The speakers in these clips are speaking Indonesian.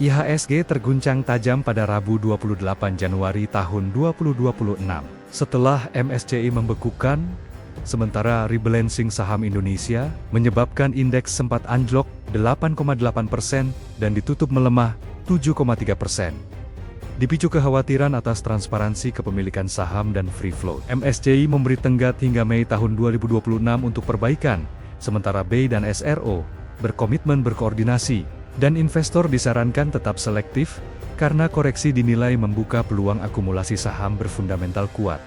IHSG terguncang tajam pada Rabu 28 Januari tahun 2026, setelah MSCI membekukan, sementara rebalancing saham Indonesia menyebabkan indeks sempat anjlok 8,8% dan ditutup melemah 7,3%. Dipicu kekhawatiran atas transparansi kepemilikan saham dan free float, MSCI memberi tenggat hingga Mei tahun 2026 untuk perbaikan, sementara BEI dan SRO berkomitmen berkoordinasi, dan investor disarankan tetap selektif, karena koreksi dinilai membuka peluang akumulasi saham berfundamental kuat.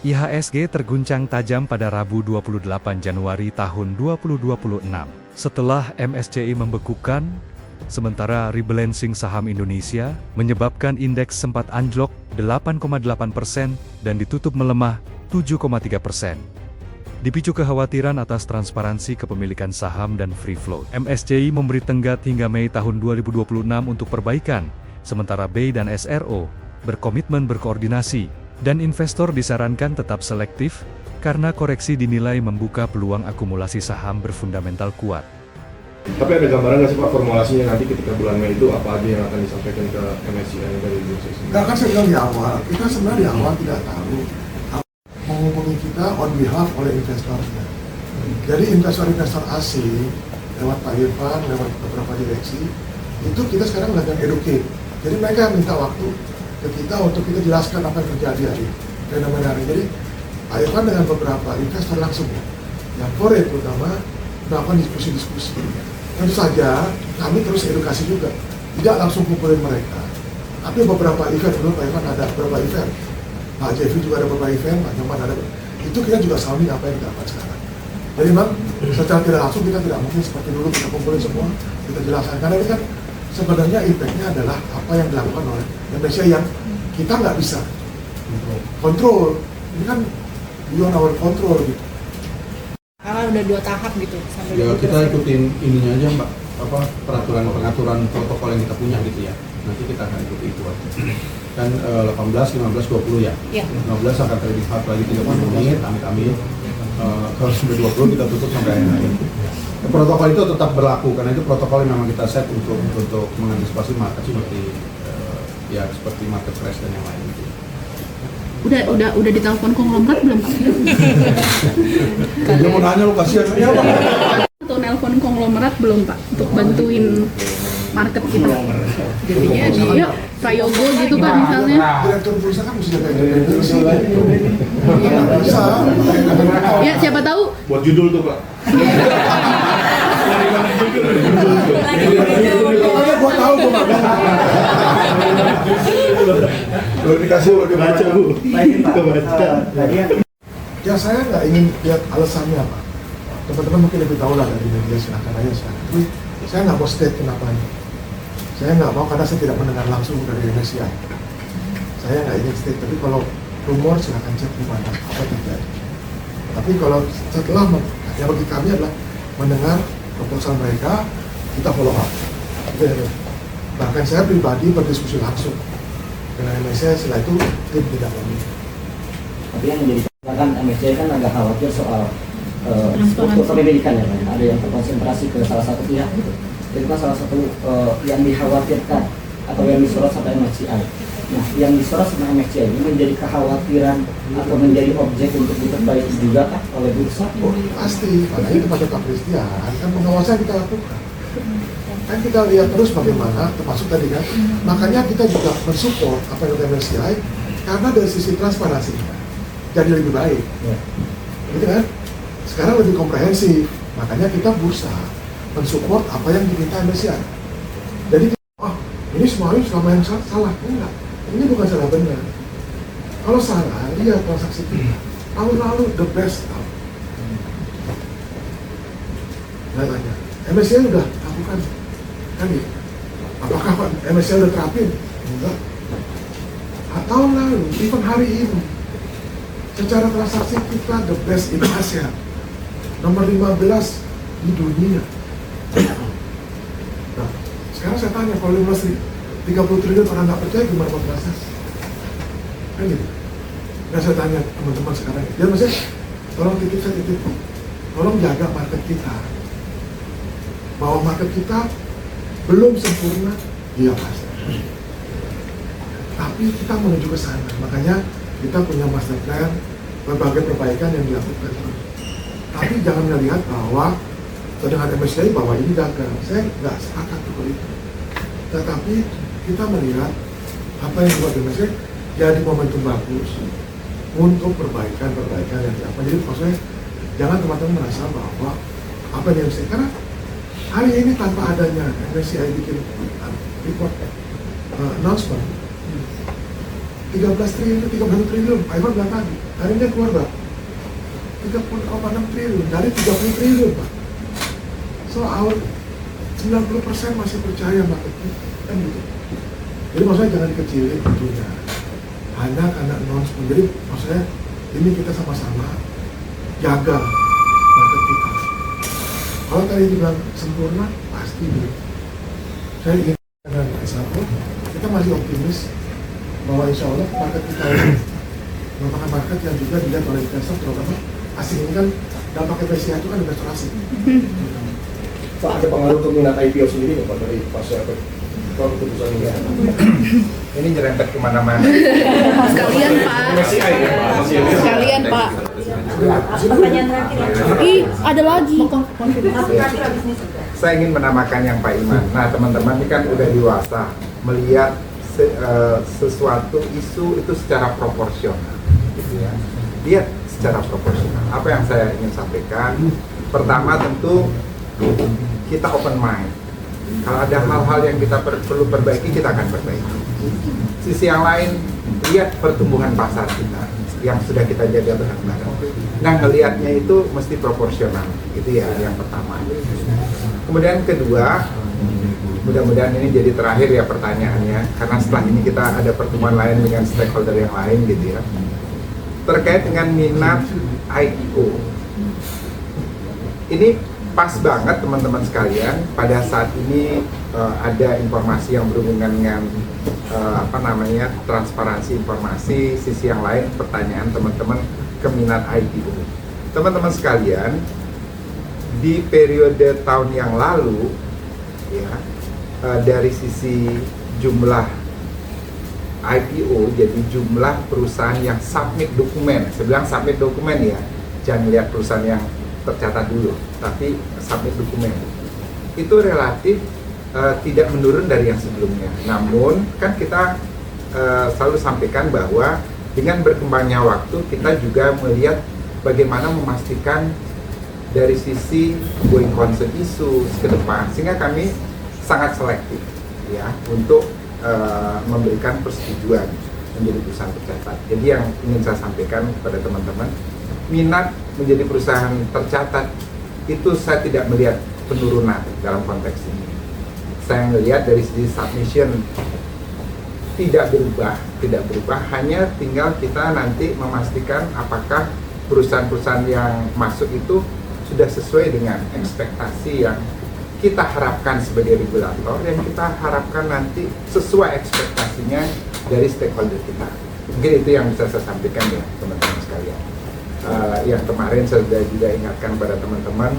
IHSG terguncang tajam pada Rabu 28 Januari tahun 2026, setelah MSCI membekukan, sementara rebalancing saham Indonesia menyebabkan indeks sempat anjlok 8,8% dan ditutup melemah 7,3%. Dipicu kekhawatiran atas transparansi kepemilikan saham dan free float, MSCI memberi tenggat hingga Mei tahun 2026 untuk perbaikan, sementara BEI dan SRO berkomitmen berkoordinasi, dan investor disarankan tetap selektif, karena koreksi dinilai membuka peluang akumulasi saham berfundamental kuat. Tapi ada gambaran nggak sih Pak formulasinya nanti ketika bulan Mei itu apa aja yang akan disampaikan ke MSCI dari Indonesia? Nggak, kan saya bilang di awal, kita sebenarnya di awal tidak tahu menghubungi kita on behalf oleh investornya. Jadi investor-investor asing lewat Pak Irfan, lewat beberapa direksi, itu kita sekarang lagi educate. Jadi mereka minta waktu ke kita untuk kita jelaskan apa yang terjadi hari fenomena ini. Jadi Pak Irfan dengan beberapa investor langsung, yang Korea terutama, melakukan diskusi-diskusi. Tentu saja kami terus edukasi juga, tidak langsung kumpulin mereka. Tapi beberapa event, dulu Pak Irfan ada beberapa event, Pak Jeffrey juga ada beberapa event, Pak Nyoman ada, itu kita juga saling apa yang didapat sekarang. Jadi memang secara tidak langsung kita tidak mungkin seperti dulu kita kumpulin semua, kita jelaskan. Karena ini kan sebenarnya impact-nya adalah apa yang dilakukan oleh Indonesia yang kita nggak bisa kontrol. Ini kan beyond our control gitu. Karena udah 2 tahap gitu sampai ya kita ikutin ininya aja Mbak, apa pengaturan protokol yang kita punya gitu ya, nanti kita akan ikuti itu aja kan. 18, 15, 20 ya, 15 akan terlihat lagi 30 menit, amit-amit. Kalau sudah 20 kita tutup sampai akhir. Protokol itu tetap berlaku karena itu protokol yang memang kita set untuk mengantisipasi market seperti ya seperti market crash dan yang lain gitu. Udah ditelepon konglomerat belum Pak? Dia mau nanya lu kasihan ya Pak. Atau nelpon konglomerat belum Pak untuk bantuin market kita? Jadinya dia Prayogo gitu kan misalnya. Direktur bursa kan mesti jaga independensi. Bisa. Ya siapa tahu. Buat judul tuh Pak. Pokoknya gua tahu gua makan. Kalau dikasih udah baca Bu. Ya saya nggak ingin lihat alasannya apa. Teman-teman mungkin lebih tahu lah dari media, silakan aja silakan. Tapi saya nggak mau state kenapanya. Saya nggak mau karena saya tidak mendengar langsung dari Indonesia. Saya nggak ingin state. Tapi kalau rumor silakan cek di mana apa terjadi. Tapi kalau setelah yang bagi kami adalah mendengar proposal mereka, kita follow up. Bahkan saya pribadi berdiskusi langsung dengan MSCI, setelah itu tim tidak lagi. Tapi yang menjadi kan MSCI kan agak khawatir soal struktur kepemilikan ya, ada yang terkonsentrasi ke salah satu pihak gitu. Itu kan salah satu yang dikhawatirkan atau yang disorot sama MSCI. Nah, yang disorot sama MSCI ini menjadi kekhawatiran atau menjadi objek untuk diperbaiki juga kan oleh bursa? Oh, pasti, karena itu pada Pak Christian, kan pengawasan kita lakukan. Kan kita lihat terus bagaimana, termasuk tadi kan, makanya kita juga mensupport apa yang dilakukan MSCI, karena dari sisi transparansi jadi lebih baik. Gitu kan? Sekarang lebih komprehensif, makanya kita bursa mensupport apa yang diminta MSCI. Jadi, ini semuanya selama yang salah, enggak. Ini bukan salah benar. Kalau salah, lihat transaksi kita. Tahun lalu the best tahun. Nah, tanya, MSCI udah lakukan kan ya? Apakah MSCI udah terapin? Enggak. Tahun lalu, even hari ini, secara transaksi kita the best in Asia, nomor 15 di dunia. Nah, sekarang saya tanya, kalau 30 triliun orang nggak percaya gimana mau transaksi? Kan gitu. Nah saya tanya teman-teman sekarang, ya maksudnya, tolong titip saya titip, tolong jaga market kita. Bahwa market kita belum sempurna, iya pasti. Tapi kita menuju ke sana, makanya kita punya master plan, berbagai perbaikan yang dilakukan. Tapi jangan melihat bahwa dengan MSCI bahwa ini gagal. Saya nggak sepakat dengan itu. Tetapi kita melihat apa yang dibuat MSCI jadi momentum bagus untuk perbaikan yang dilakukan. Jadi maksudnya jangan teman-teman merasa bahwa apa yang MSCI, karena hari ini tanpa adanya MSCI bikin report announcement 13 triliun, 30 triliun, Pak Ivan bilang tadi, hari ini keluar Pak 30,6 triliun dari 30 triliun Pak. So our 90% masih percaya market kan gitu. Jadi maksudnya jangan dikecilin tentunya hanya karena announcement. Jadi maksudnya ini kita sama-sama jaga market kita. Kalau tadi dibilang sempurna, pasti belum. Saya ingin dengan S1, kita masih optimis bahwa insya Allah market kita ini merupakan market yang juga dilihat oleh investor, terutama asing. Ini kan dampak MSCI itu kan investor asing. Pak, ada pengaruh ke minat IPO sendiri nggak Pak dari pasca keputusan ini? Ini nyerempet kemana-mana. Sekalian Pak. MSCI ya Pak? Sekalian Pak. Pertanyaan terakhir. Ih, ada lagi. Saya ingin menamakan yang Pak Iman. Nah, teman-teman ini kan udah dewasa, melihat sesuatu isu itu secara proporsional, gitu ya. Lihat secara proporsional. Apa yang saya ingin sampaikan? Pertama tentu kita open mind. Kalau ada hal-hal yang kita perlu perbaiki, kita akan perbaiki. Sisi yang lain, lihat pertumbuhan pasar kita yang sudah kita jaga benar-benar. Nah, ngelihatnya itu mesti proporsional, gitu ya, yang pertama. Kemudian kedua, mudah-mudahan ini jadi terakhir ya pertanyaannya, karena setelah ini kita ada pertemuan lain dengan stakeholder yang lain, gitu ya. Terkait dengan minat IPO, ini pas banget teman-teman sekalian, pada saat ini ada informasi yang berhubungan dengan transparansi informasi. Sisi yang lain, pertanyaan teman-teman ke minat IPO. Teman-teman sekalian, di periode tahun yang lalu ya, dari sisi jumlah IPO, jadi jumlah perusahaan yang submit dokumen. Saya bilang submit dokumen ya, jangan lihat perusahaan yang tercatat dulu, tapi submit dokumen. Itu relatif tidak menurun dari yang sebelumnya. Namun kan kita selalu sampaikan bahwa dengan berkembangnya waktu, kita juga melihat bagaimana memastikan dari sisi going concern isu ke depan, sehingga kami sangat selektif ya untuk memberikan persetujuan menjadi perusahaan tercatat. Jadi yang ingin saya sampaikan kepada teman-teman, minat menjadi perusahaan tercatat itu saya tidak melihat penurunan dalam konteks ini. Saya melihat dari sisi submission tidak berubah, hanya tinggal kita nanti memastikan apakah perusahaan-perusahaan yang masuk itu sudah sesuai dengan ekspektasi yang kita harapkan sebagai regulator, yang kita harapkan nanti sesuai ekspektasinya dari stakeholder kita. Mungkin itu yang bisa saya sampaikan ya teman-teman sekalian. Yang kemarin saya sudah juga ingatkan pada teman-teman,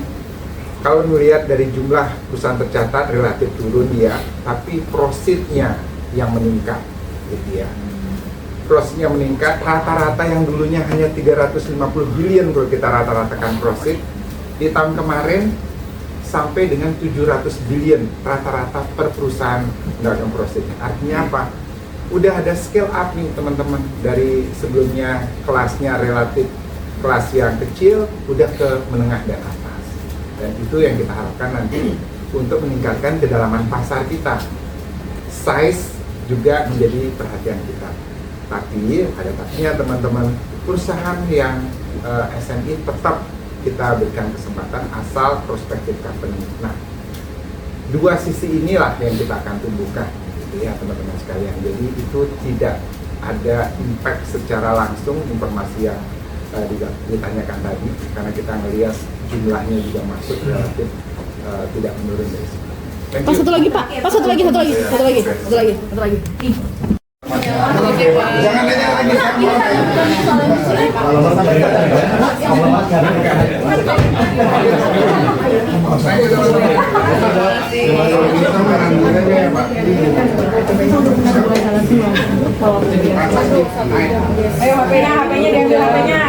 kalau melihat dari jumlah perusahaan tercatat relatif turun ya, tapi profitnya yang meningkat, gitu ya. Profitnya meningkat, rata-rata yang dulunya hanya 350 billion kalau kita rata-ratakan profit, di tahun kemarin sampai dengan 700 billion rata-rata per perusahaan dagang profitnya. Artinya apa? Udah ada scale up nih teman-teman, dari sebelumnya kelasnya relatif kelas yang kecil udah ke menengah dan atas, dan itu yang kita harapkan nanti untuk meningkatkan kedalaman pasar kita. Size juga menjadi perhatian kita, tapi ada tapinya teman-teman, perusahaan yang SME tetap kita berikan kesempatan asal prospektif company. Nah, dua sisi inilah yang kita akan tumbuhkan, gitu ya teman-teman sekalian. Jadi itu tidak ada impact secara langsung informasi yang ditanyakan tadi, karena kita melihat jumlahnya juga masuk relatif tidak menurun dari situ. Pak, satu lagi Pak, satu lagi. Jangan nanya lagi Ayo HP-nya diambil HP-nya.